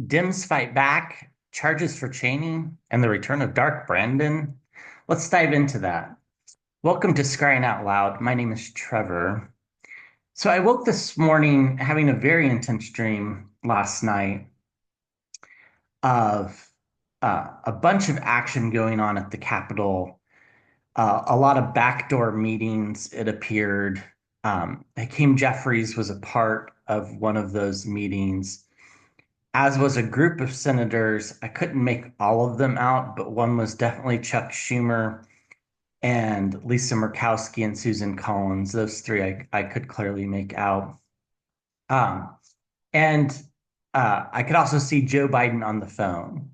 Dems fight back, charges for Cheney, and the return of Dark Brandon. Let's dive into that. Welcome to Scrying Out Loud. My name is Trevor. So I woke this morning having a very intense dream last night of a bunch of action going on at the Capitol, a lot of backdoor meetings, it appeared. Hakeem Jefferies was a part of one of those meetings, as was a group of senators. I couldn't make all of them out, but one was definitely Chuck Schumer and Lisa Murkowski and Susan Collins. Those three I could clearly make out. Um, and I could also see Joe Biden on the phone.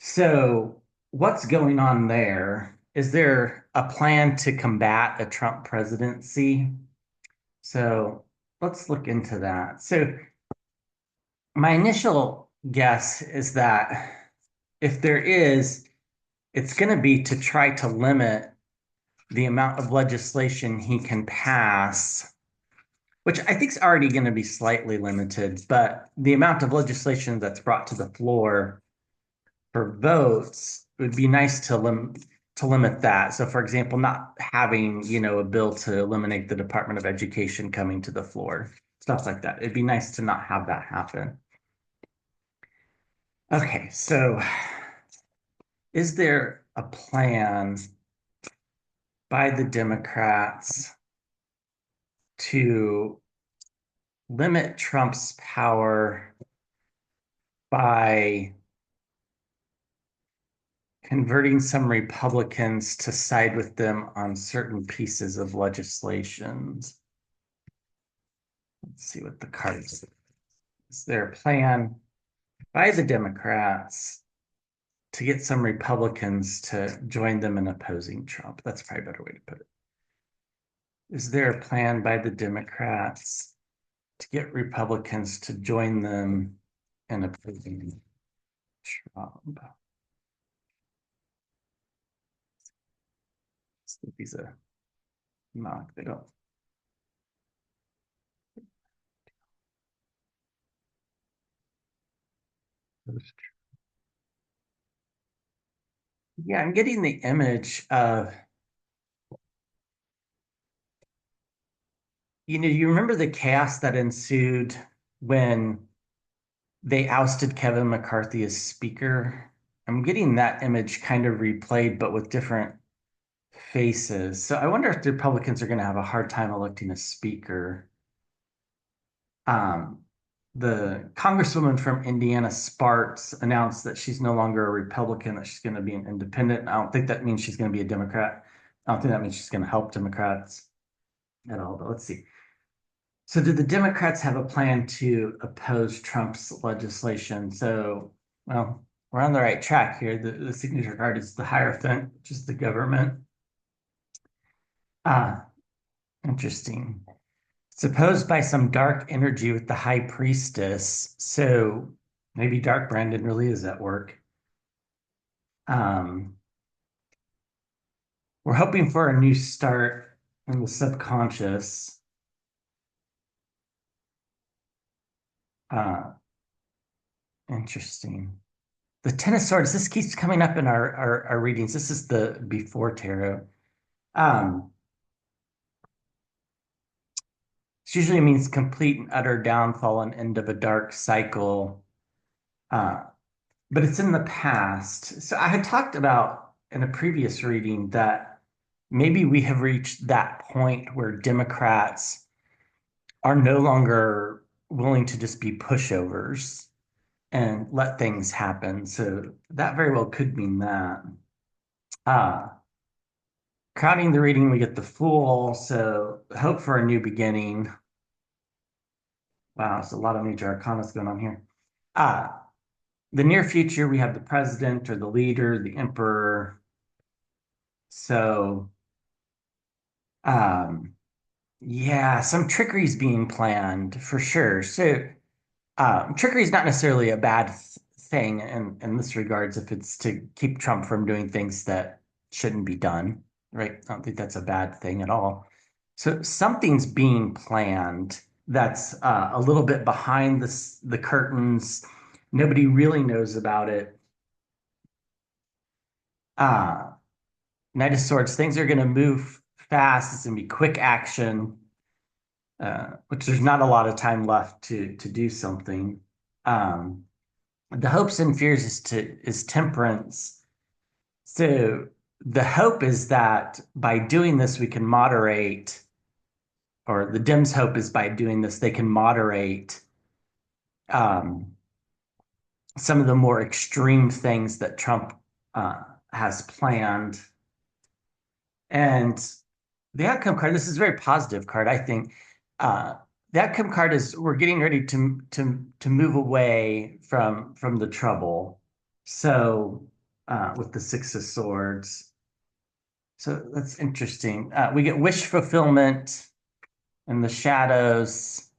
So, what's going on there? Is there a plan to combat a Trump presidency? So, let's look into that. So, my initial guess is that if there is, it's going to be to try to limit the amount of legislation he can pass, which I think is already going to be slightly limited, but the amount of legislation that's brought to the floor for votes would be nice to limit that. So, for example, not having, a bill to eliminate the Department of Education coming to the floor, stuff like that. It'd be nice to not have that happen. Okay, so is there a plan by the Democrats to limit Trump's power by converting some Republicans to side with them on certain pieces of legislation? Let's see what the cards say. Is there a plan by the Democrats to get some Republicans to join them in opposing Trump? That's probably a better way to put it. Is there a plan by the Democrats to get Republicans to join them in opposing Trump? He's a mock. They don't. Yeah, I'm getting the image of, you remember the chaos that ensued when they ousted Kevin McCarthy as speaker? I'm getting that image kind of replayed, but with different faces. So I wonder if the Republicans are going to have a hard time electing a speaker. Um, the Congresswoman from Indiana, Sparks, announced that she's no longer a Republican, that she's going to be an independent. I don't think that means she's going to be a Democrat. I don't think that means she's going to help Democrats at all, but let's see. So, did the Democrats have a plan to oppose Trump's legislation? So, well, we're on the right track here. The signature card is the Hierophant, which is the government. Ah, interesting. Supposed by some dark energy with the High Priestess. So, maybe Dark Brandon really is at work. Um, we're hoping for a new start in the subconscious. Uh, Interesting. The Ten of Swords, this keeps coming up in our readings. This is the before tarot. Um, this usually means complete and utter downfall and end of a dark cycle. Uh, but it's in the past. So I had talked about in a previous reading that maybe we have reached that point where Democrats are no longer willing to just be pushovers and let things happen. So that very well could mean that. Uh, Crowding the reading, we get the Fool. So hope for a new beginning. Wow, there's a lot of major arcanas going on here. Uh, the near future, we have the president or the leader, the emperor. So, um, yeah, some trickery is being planned for sure. So, trickery is not necessarily a bad thing in this regards if it's to keep Trump from doing things that shouldn't be done, right? I don't think that's a bad thing at all. So something's being planned that's a little bit behind the curtains. Nobody really knows about it. Uh, Knight of Swords, things are going to move fast. It's going to be quick action, which there's not a lot of time left to do something. Um, the hopes and fears is temperance. So the hope is that by doing this, we can moderate, or the Dems' hope is by doing this, they can moderate um, some of the more extreme things that Trump uh, has planned. And the outcome card, this is a very positive card, I think. Uh, the outcome card is we're getting ready to move away from the trouble. So with the Six of Swords. So that's interesting. We get wish fulfillment in the shadows,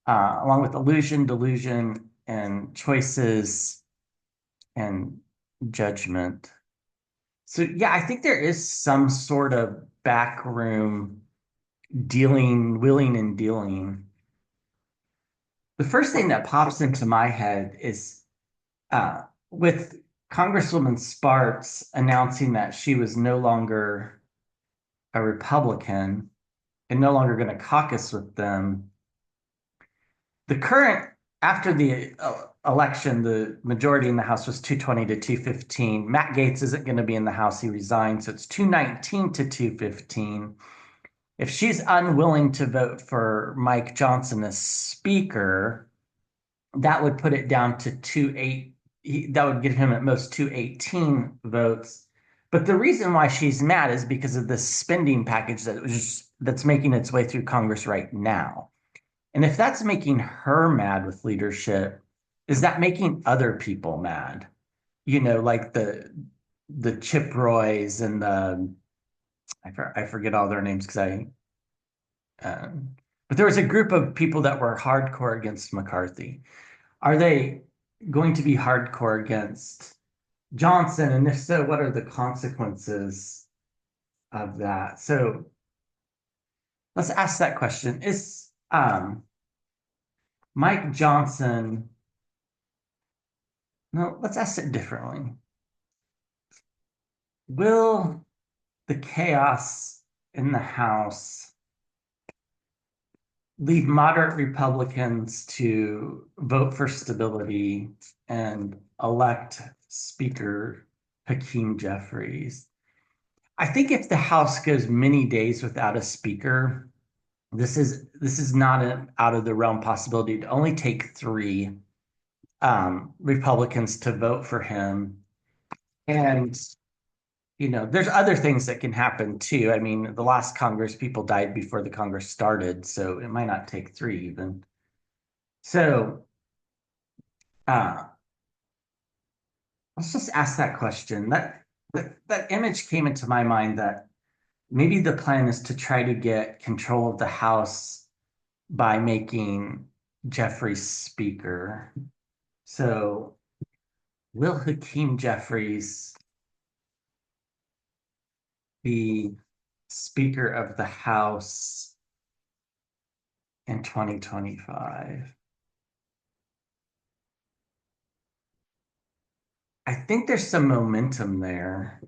along with illusion, delusion, and choices and judgment. So yeah, I think there is some sort of backroom dealing, willing and dealing. The first thing that pops into my head is with Congresswoman Sparks announcing that she was no longer a Republican and no longer going to caucus with them. The current, after the election, the majority in the House was 220 to 215. Matt Gaetz isn't going to be in the House. He resigned. So it's 219 to 215. If she's unwilling to vote for Mike Johnson as Speaker, that would put it down to 2-8. That would give him at most 218 votes. But the reason why she's mad is because of this spending package that's making its way through Congress right now. And if that's making her mad with leadership, is that making other people mad? Like the Chip Roys and I forget all their names because but there was a group of people that were hardcore against McCarthy. Are they going to be hardcore against Johnson? And if so, what are the consequences of that? So let's ask that question. Is Mike Johnson, no, let's ask it differently. Will the chaos in the House lead moderate Republicans to vote for stability and elect Speaker Hakeem Jeffries? I think if the House goes many days without a speaker, this is not an out of the realm possibility to only take three Republicans to vote for him. And there's other things that can happen too. I mean, the last Congress, people died before the Congress started, so it might not take three even. So uh, let's just ask that question. That image came into my mind that maybe the plan is to try to get control of the House by making Jeffrey Speaker. So will Hakeem Jeffries be Speaker of the House in 2025? I think there's some momentum there.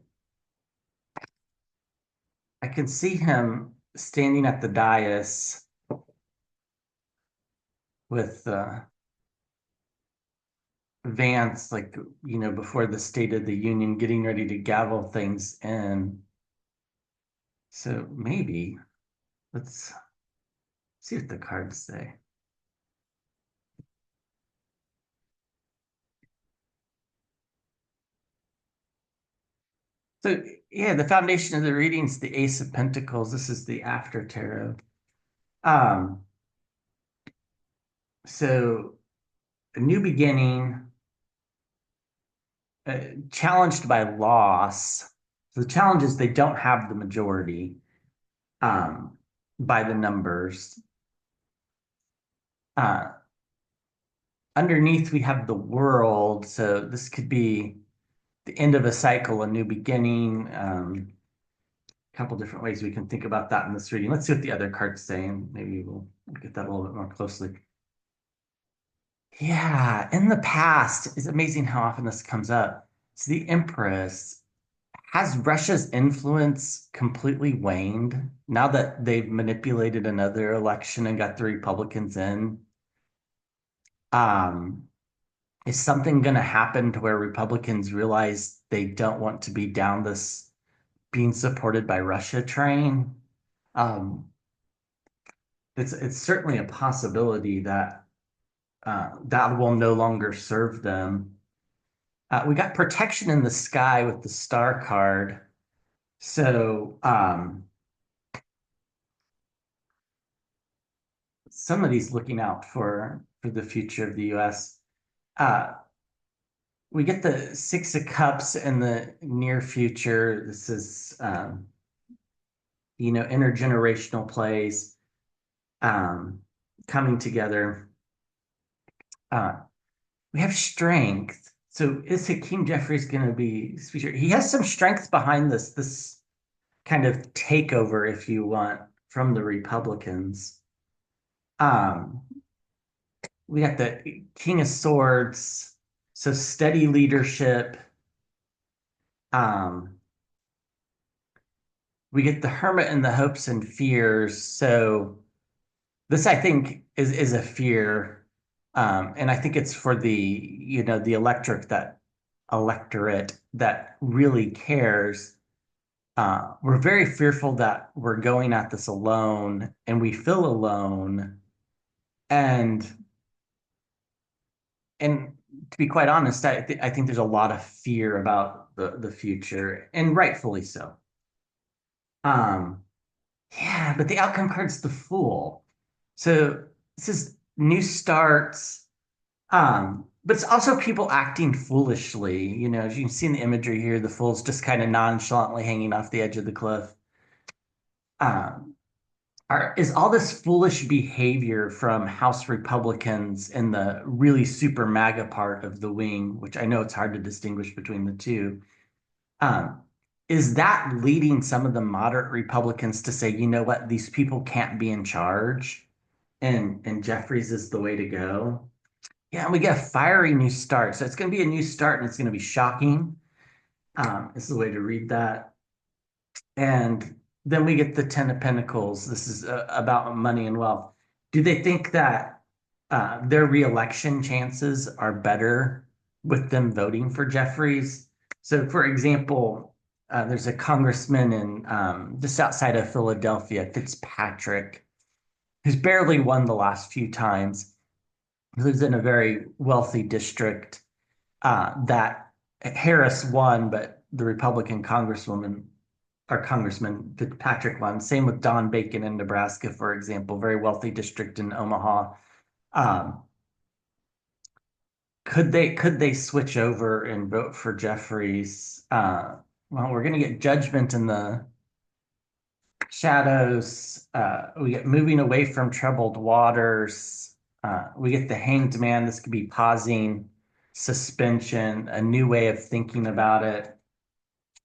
I can see him standing at the dais with Vance, like, before the State of the Union, getting ready to gavel things in. So maybe let's see what the cards say. So yeah, the foundation of the readings, the Ace of Pentacles. This is the after tarot. Um, so a new beginning, challenged by loss. So the challenge is they don't have the majority um, by the numbers. Uh, Underneath, we have the world. So this could be the end of a cycle, a new beginning. A couple different ways we can think about that in this reading. Let's see what the other cards say, and maybe we'll get that a little bit more closely. Yeah, in the past, it's amazing how often this comes up. So the Empress, has Russia's influence completely waned now that they've manipulated another election and got the Republicans in? Um, is something going to happen to where Republicans realize they don't want to be down this being supported by Russia train? Um, it's certainly a possibility that that will no longer serve them. We got protection in the sky with the star card. So somebody's looking out for the future of the US. Uh, we get the Six of Cups in the near future. This is intergenerational plays um, coming together. Uh, we have strength. So is Hakeem Jeffries going to be featured? He has some strength behind this kind of takeover, if you want, from the Republicans. Um, we got the King of Swords, so steady leadership. Um, we get the Hermit and the hopes and fears. So this, I think, is a fear, and I think it's for the electorate that really cares. We're very fearful that we're going at this alone, and we feel alone, and and to be quite honest, I think there's a lot of fear about the future, and rightfully so. Um, yeah, but the outcome card's the Fool. So this is new starts, but it's also people acting foolishly. As you can see in the imagery here, the Fool's just kind of nonchalantly hanging off the edge of the cliff. Um, is all this foolish behavior from House Republicans in the really super MAGA part of the wing, which I know it's hard to distinguish between the two, um, is that leading some of the moderate Republicans to say, you know what, these people can't be in charge, and Jeffries is the way to go? Yeah, and we get a fiery new start. So it's going to be a new start, and it's going to be shocking. Is the way to read that. And then we get the Ten of Pentacles. This is about money and wealth. Do they think that their reelection chances are better with them voting for Jeffries? So, for example, there's a congressman in just outside of Philadelphia, Fitzpatrick, who's barely won the last few times. He lives in a very wealthy district that Harris won, but the Republican congresswoman or Congressman Fitzpatrick won. Same with Don Bacon in Nebraska, for example, very wealthy district in Omaha. Um, could they switch over and vote for Jeffries? Well, we're going to get judgment in the shadows. We get moving away from troubled waters. We get the hanged man. This could be pausing, suspension, a new way of thinking about it.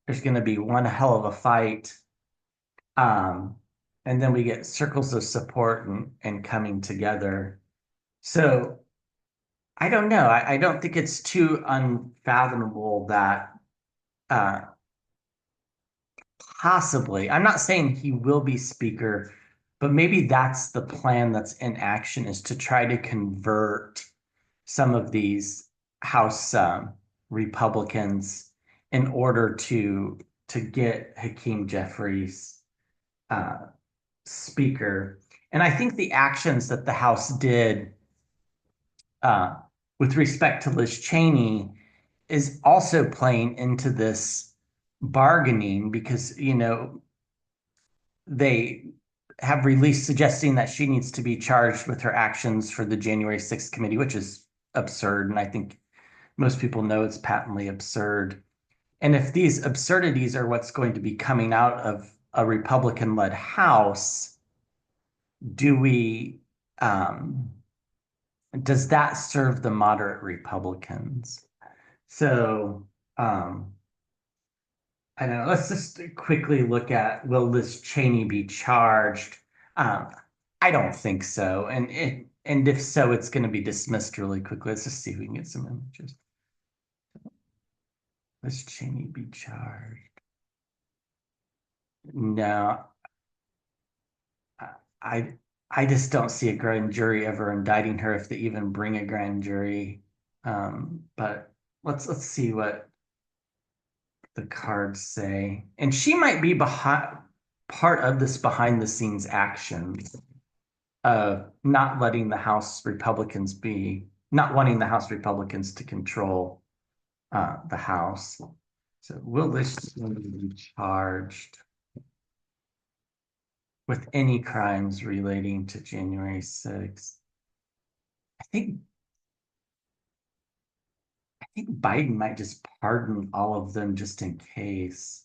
There's going to be one hell of a fight. Um, and then we get circles of support and coming together. So I don't know. I don't think it's too unfathomable that uh, possibly, I'm not saying he will be speaker, but maybe that's the plan that's in action is to try to convert some of these House Republicans in order to get Hakeem Jeffries uh, speaker. And I think the actions that the House did uh, with respect to Liz Cheney is also playing into this bargaining because, they have released suggesting that she needs to be charged with her actions for the January 6th committee, which is absurd. And I think most people know it's patently absurd. And if these absurdities are what's going to be coming out of a Republican led House, do we um, does that serve the moderate Republicans? So I don't know. Let's just quickly look at will Liz Cheney be charged? Um, I don't think so. And And if so, it's going to be dismissed really quickly. Let's just see if we can get some images. Let's Cheney be charged. No, I I just don't see a grand jury ever indicting her if they even bring a grand jury. But let's see what the cards say. And she might be behind part of this behind the scenes action of not letting the House Republicans be not wanting the House Republicans to control the House. So will this woman be charged with any crimes relating to January 6th? I think I think Biden might just pardon all of them just in case.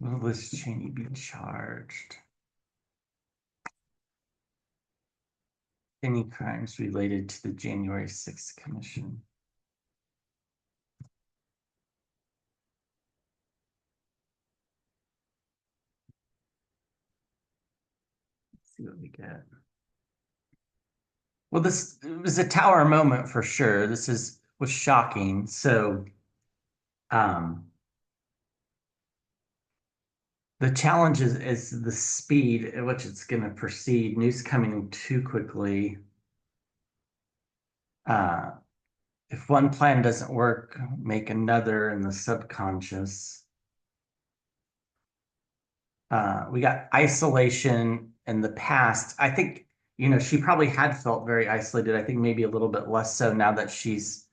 Will Liz Cheney be charged? Any crimes related to the January 6th commission? Let's see what we get. Well, this was a tower moment for sure. This is was shocking. So, um, the challenge is the speed at which it's going to proceed. News coming in too quickly. Uh, if one plan doesn't work, make another in the subconscious. We got isolation in the past. I think, she probably had felt very isolated. I think maybe a little bit less so now that she's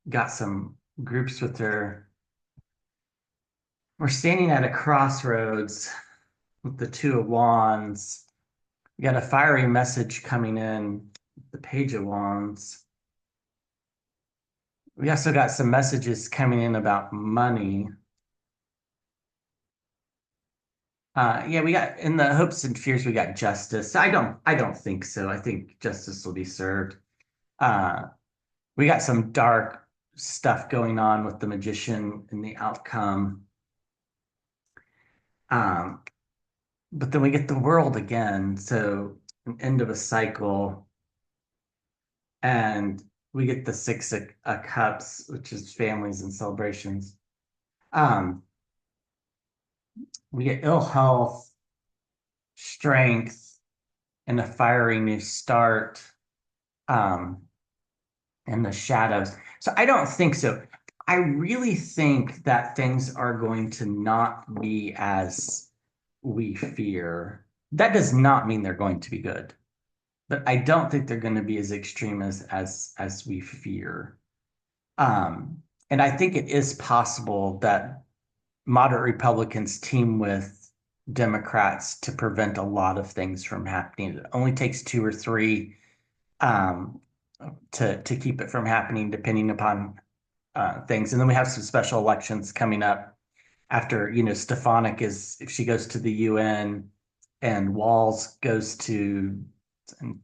got some groups with her. We're standing at a crossroads with the Two of Wands. We got a fiery message coming in, the Page of Wands. We also got some messages coming in about money. Yeah, we got in the hopes and fears, we got justice. I don't think so. I think justice will be served. Uh, we got some dark stuff going on with the magician and the outcome. Um, but then we get the world again. So an end of a cycle. And we get the Six of Cups, which is families and celebrations. Um, we get ill health, strength, and a fiery new start. Um, and the shadows. So I don't think so. I really think that things are going to not be as we fear. That does not mean they're going to be good, but I don't think they're going to be as extreme as we fear. Um, and I think it is possible that moderate Republicans team with Democrats to prevent a lot of things from happening. It only takes two or three um, to keep it from happening, depending upon things. And then we have some special elections coming up after, Stefanik is, if she goes to the UN and Walls goes to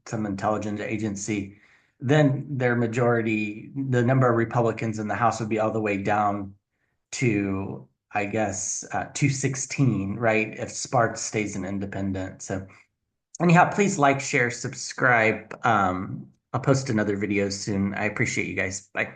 some intelligence agency, then their majority, the number of Republicans in the House would be all the way down to, I guess, 216, right? If Sparks stays an independent. So anyhow, please like, share, subscribe. I'll post another video soon. I appreciate you guys. Bye.